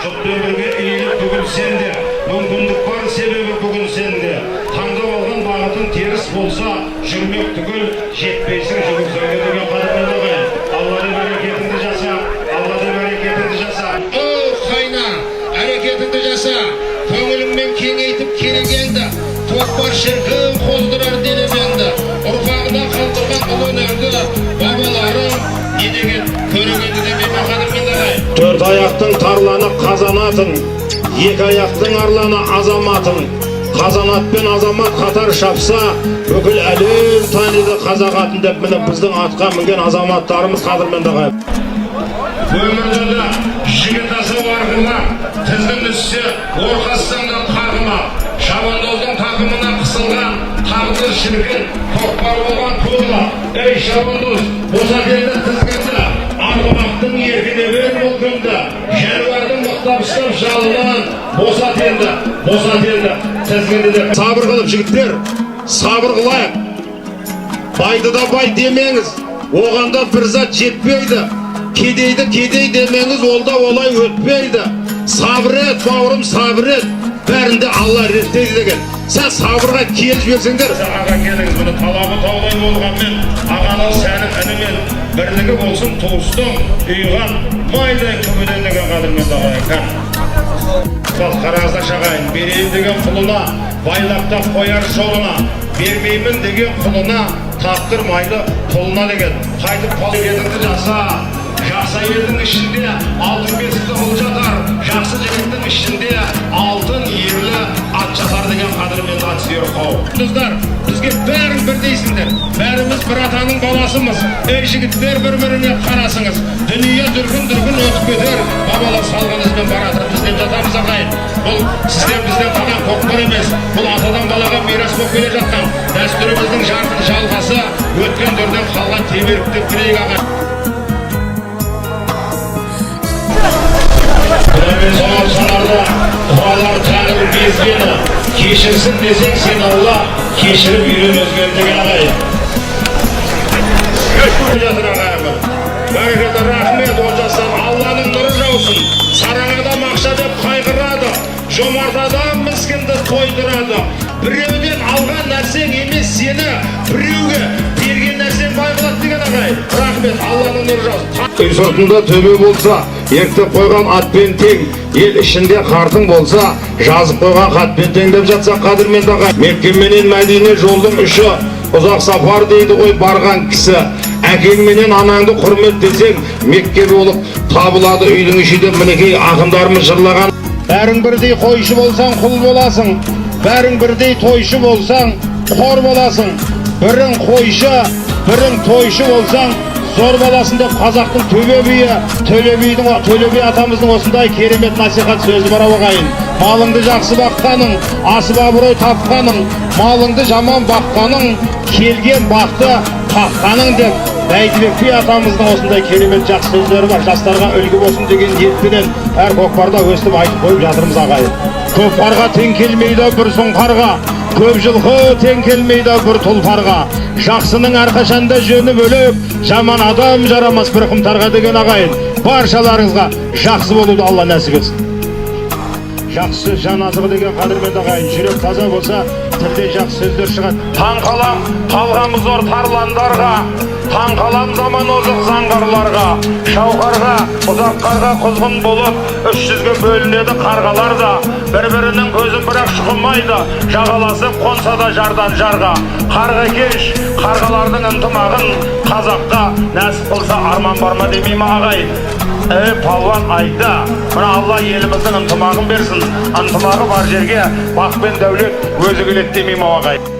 Жұртпен бірге иіліп бүгін сенде, мүмкіндік бар себебі бүгін сенде. Таңдап алған бағытың теріс болса, жүрмек түгіл жетпейсің жүгірсеңге деген қадірмен ағайын. Алладың әрекетіңді жаса, Алладың әрекетіңді жаса. О, қайна, әрекетіңді жаса, көңіліңмен кеңейтіп келгенді, тоқпар шіркін қоздырар денемеңді, ұрпағына қалдырған ұлы өнерді, бабаларың не деген көрегенді демеме қадірмен ағайын. Төрт аяқтың тарланы қазанатын, екі аяқтың арланы азаматын. Қазанат пен азамат қатар шапса, бүкіл әлем таниды қазақ атын деп, міне біздің атқа мінген азаматтарымыз қадірмен ағайын. Өмірді де жігіт асау арғыма, тізгін түссе орқастан да қағыма, шабандоздың тақымына қысылған тағдыр шіркін, көкпар болған көңіл. Ей шабандоз, босат енді тізгінді, арғымақтың еркіне бер бұл күнді, жануардың мықтап ұстап жалынан, босат енді тізгінді деп. Сабыр қылып жігіттер, сабыр қылайық. Байды да бай демеңіз, оғанда бір зат жетпейді. Кедейді кедей демеңіз, ол да олай өтпейді. Сабыр ет, бауырым, сабыр ет. Бәрінде Алла реттейді деген. Сен сабырға келіп жіберсеңдер. Аға келіңіз, бұны талабы таудай болғанмен, ағаның сәні інімен бірлігі болсын туыстың, үйған майдай көбеден деген қадірмен ағайын. Қарағызда шағайын, берейін деген құлына, байлаптап қояр жолына, бермеймін деген құлына, таптыр майды құлына деген. Қайтып қол едіңді жаса, жақсы елдің ішінде алтын бесікті ұл жатар, жақсы жігіттің ішінде алтын ерлі ат жатар деген қадірмен ат сүйер қау. Қыздар, бізге бәрін бір дейсіңдер, бәріміз бір атаның баласымыз. Ей жігіттер, бір-біріне қарасыңыз, дүние дүркін өтіп кетер, бабалар салған ізбен баратыр, бізден жатамыз ағайын. Бұл сізден бізден қалған көкпар емес, бұл атадан балаға мирас болып келе жатқан дәстүріміздің жарқын жалғасы, өткен дөрден қалған теміріп деп білейік ағайын. Сонау санарда құралар тәңір безгені, кешірсін десең сен Алла, кешіріп үйрен өзгені деген ағайын. Жатыр ағайымы, бәрекелді рахмет олжастан, Алланың нұры жаусын, сараңада мақша деп қайғырады, жомарт адам міскінді тойдырады. Біреуден алған нәрсең емес сені, біреуге берген нәрсең бай болады деген ағайын. Рахмет, Алланың нұры жаусын. Үй сыртында төбе болса, ертіп қойған атпен тең, ел ішінде қартың болса, жазып қойған хатпен тең деп жатса қадірмен ағайын. Мекке менен Мәдине жолдың үші, ұзақ сапар дейді ғой барған кісі. Әкең менен анаңды құрмет десең, Мекке болып табылады үйдің ішінде, мінекей ақындарымыз жырлаған. Бәрің бірдей қойшы болсаң құл боласың, бәрің бірдей тойшы болсаң қор боласың. Бірің қойшы, бірің тойшы болсаң зор баласын деп қазақтың Төле би атамыздың осындай керемет насихат сөзі бар ағайын. Малыңды жақсы баққаның, асып абырой тапқаның, малыңды жаман баққаның, келген бақты тапқаның деп Бәйдібек би атамыздың осындай керемет жақсы сөздері бар. Жастарға үлгі болсын деген ниетпенен әр көкпарда өстіп айтып қойып жатырмыз ағайын. Көкпарға тең келмейді бір сұңқарға, көп жылқы тең келмейді бір тұлпарға. Жақсының әрқашанда жөні бөлек, жаман адам жарамас бір қымтарға деген ағайын. Баршаларыңызға жақсы болуды Алла нәсіп етсін. Жақсы сөз жан азығы деген қадірмен ағайын. Жүрек таза болса, тілден жақсы сөздер шығады. Таң қалам қалғамыз зор тарландарға, таң қалам заман озық заңғарларға, шауқарға, ұзақ қарға құзғын болып, 300-ге бөлінеді қарғалар да, бір-бірінің көзін бірақ шұқымайды, жағаласып қонса да жардан жарға. Қарға кеш, қарғалардың ынтымағын, қазақта нәсіп қылса арман бар ма демейме ағайын. Палуан айда, мына Алла еліміздің ынтымағын берсін, ынтымағы бар жерге бақ пен дәулет өзі келеді демейме ағайын.